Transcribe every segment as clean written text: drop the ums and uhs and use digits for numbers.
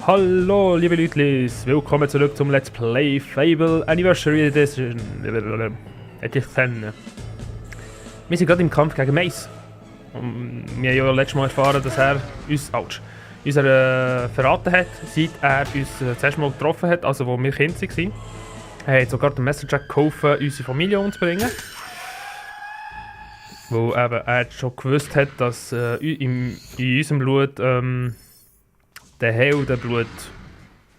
Hallo liebe Leute, willkommen zurück zum Let's Play Fable Anniversary Edition. Hätte ich kennen. Wir sind gerade im Kampf gegen Mace. Und wir haben ja letztes Mal erfahren, dass er uns verraten hat, seit er uns das erste Mal getroffen hat, also wo wir Kinder waren. Er hat sogar den Messerjack geholfen, unsere Familie umzubringen. Wo eben er schon gewusst hat, dass in unserem Blut der Heldenblut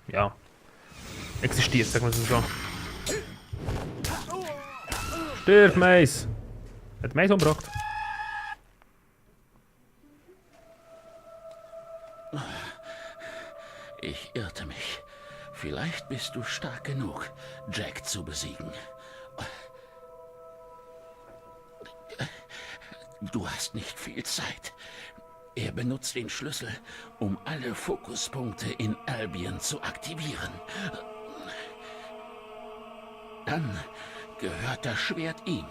ja, existiert, sagen wir es so. Stirb, Mace! Hat Mace umgebracht? Ich irrte mich. Vielleicht bist du stark genug, Jack zu besiegen. Du hast nicht viel Zeit. Er benutzt den Schlüssel, um alle Fokuspunkte in Albion zu aktivieren. Dann gehört das Schwert ihm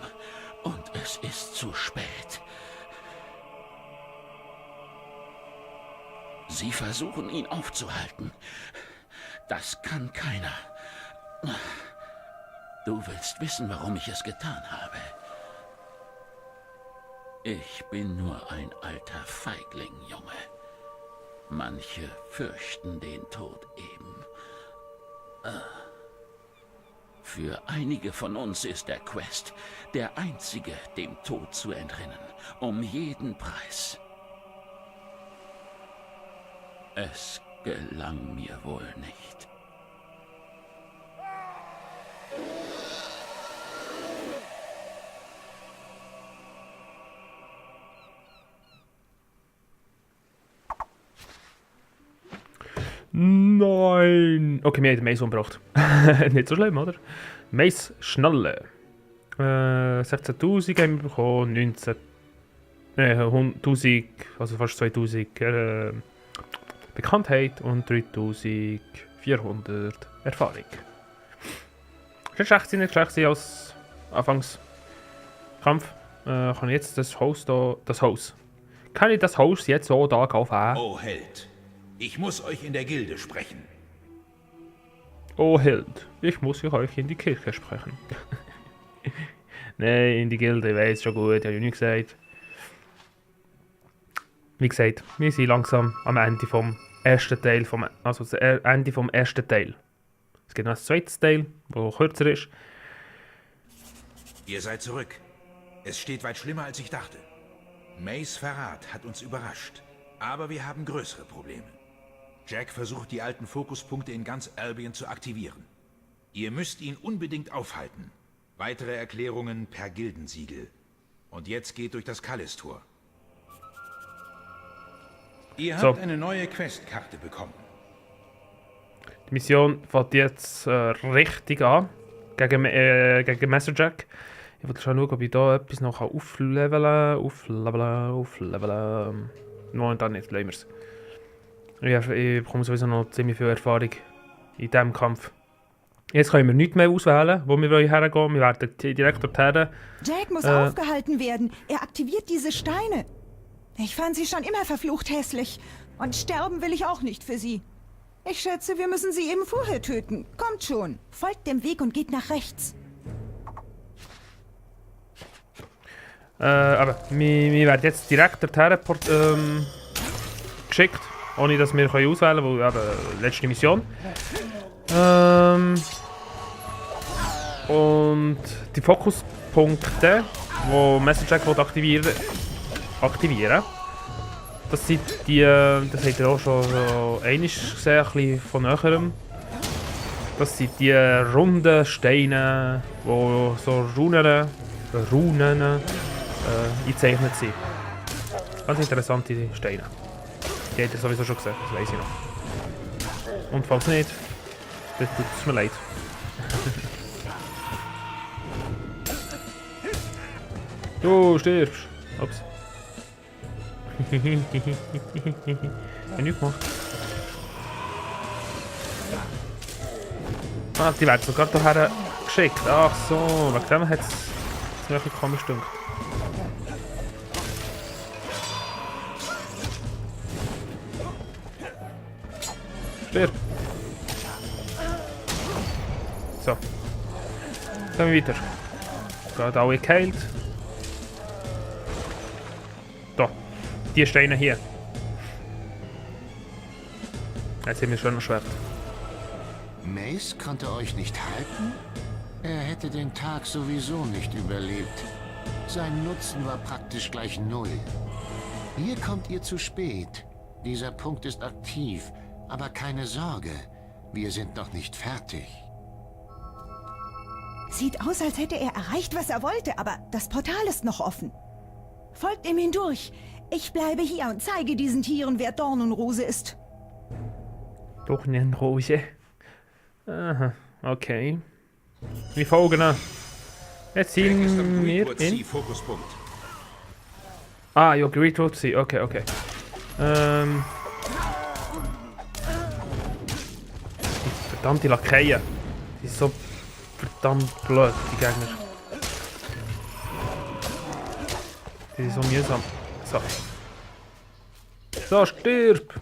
und es ist zu spät. Sie versuchen, ihn aufzuhalten. Das kann keiner. Du willst wissen, warum ich es getan habe. Ich bin nur ein alter Feigling, Junge. Manche fürchten den Tod eben. Für einige von uns ist der Quest der einzige, dem Tod zu entrinnen. Um jeden Preis. Es gelang mir wohl nicht. Nein! Okay, wir haben den Mace umgebracht. Nicht so schlimm, oder? Mace Schnalle. 16'000 haben wir bekommen, 100'000, also fast 2000 Bekanntheit und 3400 Erfahrung. Das ist nicht schlecht als Anfangskampf. Kann ich jetzt das Haus da... Kann ich das Haus jetzt so da aufhören? Oh Held, ich muss euch in der Gilde sprechen. Oh Held, ich muss euch in die Kirche sprechen. Nein, in die Gilde, ich weiß schon gut, habe ich nicht gesagt. Wie gesagt, wir sind langsam am Ende vom ersten Teil, Es gibt noch ein zweites Teil, das kürzer ist. Ihr seid zurück. Es steht weit schlimmer, als ich dachte. Mays Verrat hat uns überrascht, aber wir haben größere Probleme. Jack versucht, die alten Fokuspunkte in ganz Albion zu aktivieren. Ihr müsst ihn unbedingt aufhalten. Weitere Erklärungen per Gildensiegel. Und jetzt geht durch das Callis-Tor. Ihr habt eine neue Questkarte bekommen. Die Mission fängt jetzt richtig an, gegen Messerjack. Ich will schon schauen, ob ich da etwas noch aufleveln kann. Momentan nicht, lassen wir es. Ich bekomme sowieso noch ziemlich viel Erfahrung in diesem Kampf. Jetzt können wir nichts mehr auswählen, wo wir hergehen. Wir werden direkt dorthin. Jack muss aufgehalten werden. Er aktiviert diese Steine. Ich fand sie schon immer verflucht hässlich. Und sterben will ich auch nicht für sie. Ich schätze, wir müssen sie eben vorher töten. Kommt schon. Folgt dem Weg und geht nach rechts. Aber wir werden jetzt direkt dorthin geschickt. Ohne dass wir auswählen können, weil eben letzte Mission. Und die Fokuspunkte, die Messerjack aktivieren, das sind die, das habt ihr auch schon so einmal gesehen, ein bisschen von näherem. Das sind die runden Steine, wo so Runen eingezeichnet sind. Ganz interessante Steine. Die habt ihr sowieso schon gesehen, das weiss ich noch. Und falls nicht, das tut es mir leid. Du stirbst! Ups. Ich hab nichts gemacht. Ah, die werden sogar hierher geschickt. Ach so, wegen dem hat es mir ein bisschen komisch gedacht. Stirb. So. Gehen wir weiter. Gerade alle geheilt. Da. Die Steine hier. Jetzt haben wir schon ein Schwert. Mace konnte euch nicht halten? Er hätte den Tag sowieso nicht überlebt. Sein Nutzen war praktisch gleich null. Hier kommt ihr zu spät. Dieser Punkt ist aktiv, aber keine Sorge. Wir sind noch nicht fertig. Sieht aus, als hätte er erreicht, was er wollte, aber das Portal ist noch offen. Folgt ihm hindurch. Ich bleibe hier und zeige diesen Tieren, wer Dornenrose ist. Dornenrose. Aha, okay. Wir folgen an. Jetzt Jack ist am sind wir Greatwood in... Sea Fokuspunkt. Ah, ja, Greatwood Sea. Okay, okay. Die verdammte Lakaien. Die sind so verdammt blöd, die Gegner. Die sind so mühsam. So. So, stirb!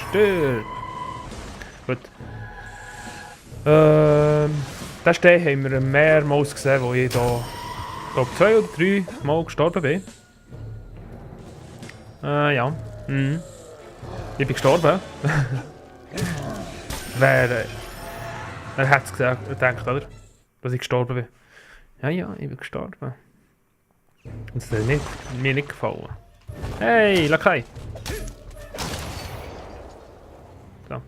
Stirb! Gut. Den Stein haben wir mehrmals gesehen, wo ich hier, glaube 2 oder 3 Mal gestorben bin. Ja. Mhm. Ich bin gestorben. Wer hat es gedacht, oder? Dass ich gestorben bin. Ja, ja, ich bin gestorben. Und das hat mir nicht gefallen. Hey, Lakai! So.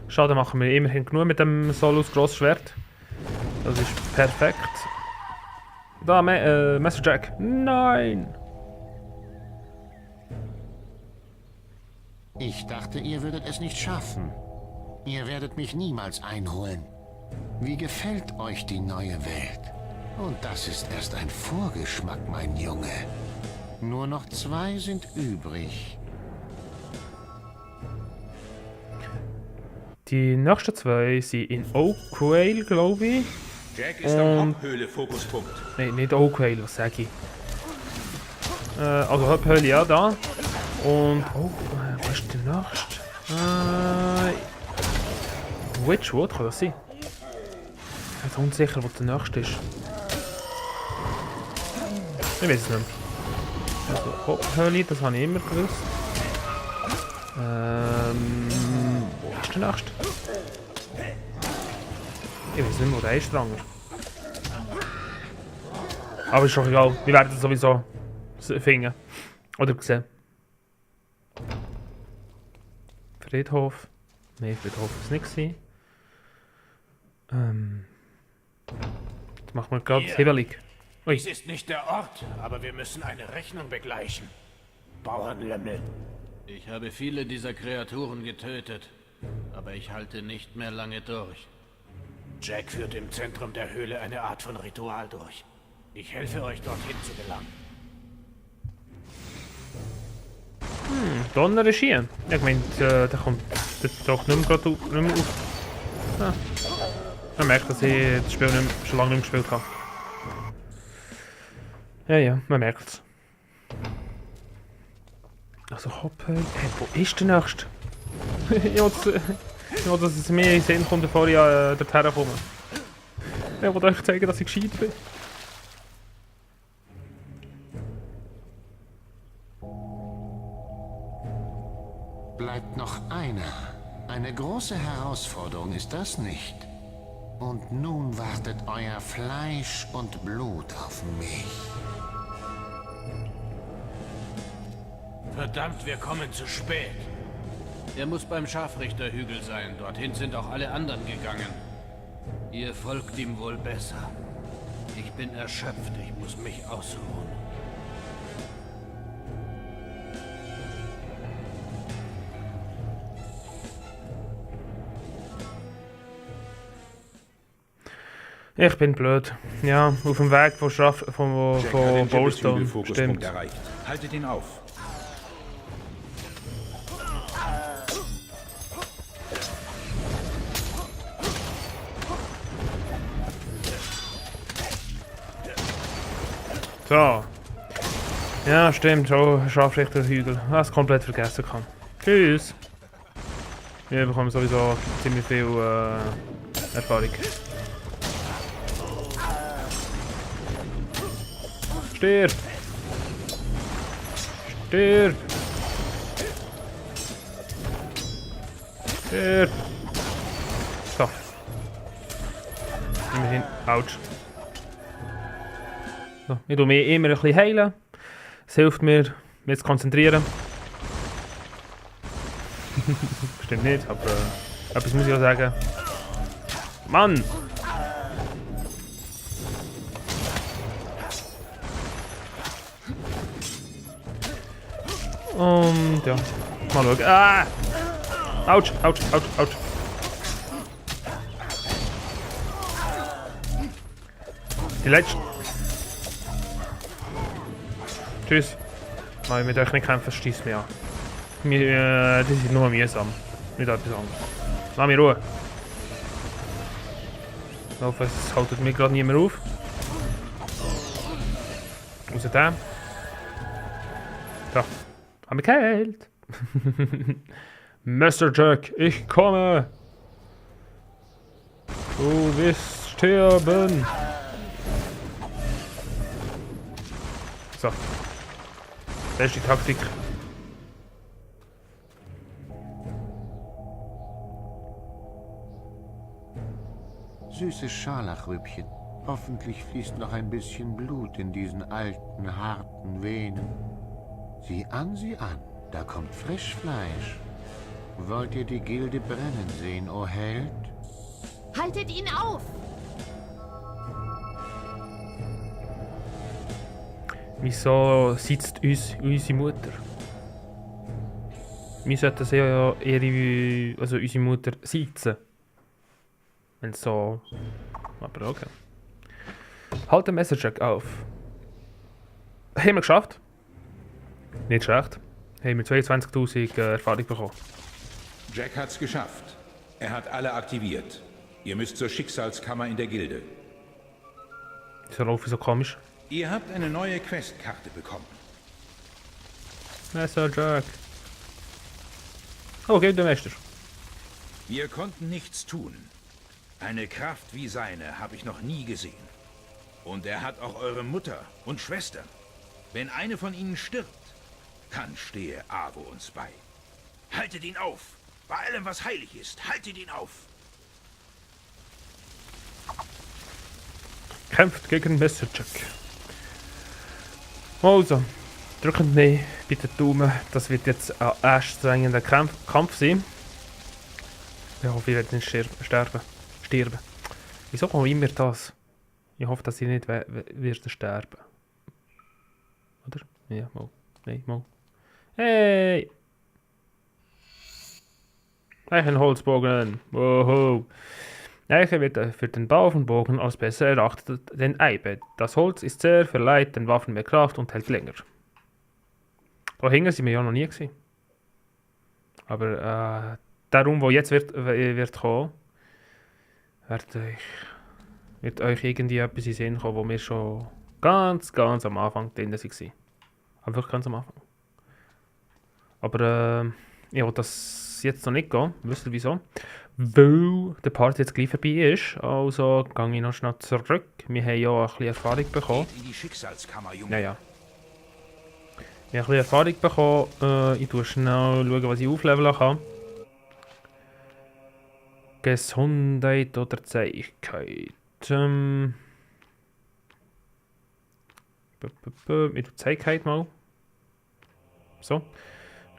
Schade, machen wir immerhin genug mit dem Solus Grossschwert. Das ist perfekt. Da, Messer Jack. Nein! Ich dachte, ihr würdet es nicht schaffen. Ihr werdet mich niemals einholen. Wie gefällt euch die neue Welt? Und das ist erst ein Vorgeschmack, mein Junge. Nur noch 2 sind übrig. Die nächsten 2 sind in Oakvale, glaube ich. Jack ist am Hopphöhle Fokuspunkt. Nein, nicht Oakvale, was sage ich? Also Hopphöhle, ja, da. Und... Oh, was ist der nächste? Witchwood, kann das sein? Ich bin unsicher, wo der nächste ist. Ich weiß es nicht mehr. Also Hopphöhle, das habe ich immer gewusst. Wo ist der nächste? Ich weiß nicht mehr, wo der ist, Dranger. Aber ist doch egal, wir werden es sowieso finden. Oder sehen. Friedhof. Nein, Friedhof war es nicht. Jetzt machen wir gerade Hebelig. Dies ist nicht der Ort, aber wir müssen eine Rechnung begleichen. Bauernlömmel. Ich habe viele dieser Kreaturen getötet, aber ich halte nicht mehr lange durch. Jack führt im Zentrum der Höhle eine Art von Ritual durch. Ich helfe euch, dorthin zu gelangen. Donner ist hier. Ich meine, der kommt doch nicht mehr auf. Ah. Man merkt, dass ich das Spiel schon lange nicht mehr gespielt habe. Ja, man merkt es. Also Hoppe. Hey, wo ist der nächste? Ich will, dass es mir in den Sinn kommt, bevor ich dorthin komme. Ich will euch zeigen, dass ich gescheit bin. Bleibt noch einer. Eine große Herausforderung ist das nicht. Und nun wartet euer Fleisch und Blut auf mich. Verdammt, wir kommen zu spät. Er muss beim Scharfrichterhügel sein. Dorthin sind auch alle anderen gegangen. Ihr folgt ihm wohl besser. Ich bin erschöpft. Ich muss mich ausruhen. Ich bin blöd. Ja, auf dem Weg von Jack hat den Bowlstone. Fokuspunkt Stimmt. erreicht. Haltet ihn auf. So. Ja, stimmt, schon Scharfrichterhügel. Das komplett vergessen kann. Tschüss. Wir bekommen sowieso ziemlich viel Erfahrung. Stirb! Stirb! Stirb! So. Immerhin. Autsch. So, ich tue mich immer ein bisschen heilen. Es hilft mir, mich zu konzentrieren. Stimmt nicht, aber etwas muss ich auch sagen. Mann! Und ja, mal schauen. Ah! Autsch, autsch, autsch, autsch. Die letzte. Tschüss. Mal mit euch nicht kämpfen, schießt mich an. Das ist nur mühsam. Nicht etwas anderes. Lass mich Ruhe. Ich hoffe, es haltet mich gerade niemand auf. Außer dem. So. Haben wir geheilt. Mr. Jack, ich komme. Du wirst sterben. So. Das ist die Taktik. Süßes Scharlachrübchen. Hoffentlich fließt noch ein bisschen Blut in diesen alten, harten Venen. Sieh an, da kommt Frischfleisch. Wollt ihr die Gilde brennen sehen, o Held? Haltet ihn auf! Wieso sitzt uns unsere Mutter? Wir sollten sie ja also unsere Mutter sitzen. Wenn so. Aber okay. Halt den Messercheck auf. Haben wir geschafft? Nicht schlecht. Haben wir 22.000 Erfahrung bekommen. Jack hat's geschafft. Er hat alle aktiviert. Ihr müsst zur Schicksalskammer in der Gilde. Ist der Lauf so komisch? Ihr habt eine neue Questkarte bekommen. Messercheck. Okay, der Meister. Wir konnten nichts tun. Eine Kraft wie seine habe ich noch nie gesehen. Und er hat auch eure Mutter und Schwester. Wenn eine von ihnen stirbt, dann stehe Avo uns bei. Haltet ihn auf! Bei allem, was heilig ist, haltet ihn auf! Kämpft gegen Messercheck. Also, drücken mir bitte die Daumen. Das wird jetzt ein anstrengender Kampf sein. Ich hoffe, ich werde nicht sterben. Wieso auch immer das? Ich hoffe, dass ich nicht werde sterben. Oder? Ja, mal. Nein, mal. Hey! Ein Holzbogen. Woho! Eiche wird für den Bau von Bogen als besser erachtet denn Eibe. Das Holz ist sehr, verleiht den Waffen mehr Kraft und hält länger. Da hinten sind wir ja noch nie gewesen. Aber darum, wo jetzt wird kommen, wird euch irgendwie etwas in den Sinn kommen, wo wir schon ganz am Anfang drin waren. Einfach ganz am Anfang. Aber ich will das jetzt noch nicht gehen. Wisst ihr wieso? Weil der Part jetzt gleich vorbei ist. Also gehe ich noch schnell zurück. Wir haben ja ein bisschen Erfahrung bekommen. In die Schicksalskammer, Junge. Ja. Ich habe ein bisschen Erfahrung bekommen. Ich schaue schnell, was ich aufleveln kann. Gesundheit oder Zähigkeit. Ich tue Zähigkeit mal. So.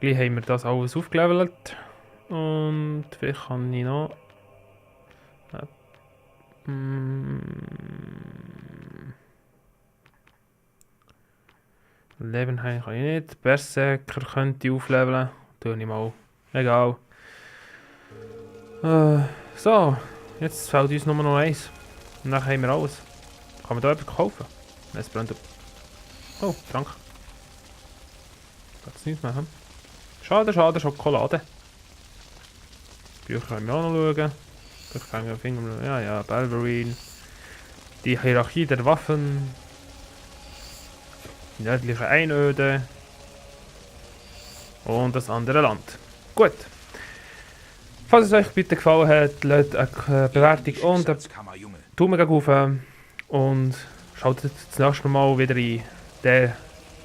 Gleich haben wir das alles aufgelevelt. Und vielleicht kann ich noch. Leben kann ich nicht. Berserker könnte ich aufleveln. Tue ich mal. Egal. So. Jetzt fällt uns nur noch eins. Und dann haben wir alles. Kann man da etwas kaufen? Nein, es brennt. Oh, Trank. Kannst du nichts machen. Schade, Schokolade. Bücher können wir auch noch schauen. Ja, Balverine. Die Hierarchie der Waffen. die nördliche Einöde und das andere Land. Gut. Falls es euch bitte gefallen hat, lasst eine Bewertung und einen Schicksalskammer, Junge. Daumen auf und schaltet das nächste Mal wieder ein.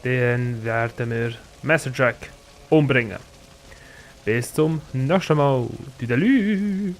Dann werden wir Messer Jack umbringen. Bis zum nächsten Mal. Tüdelü.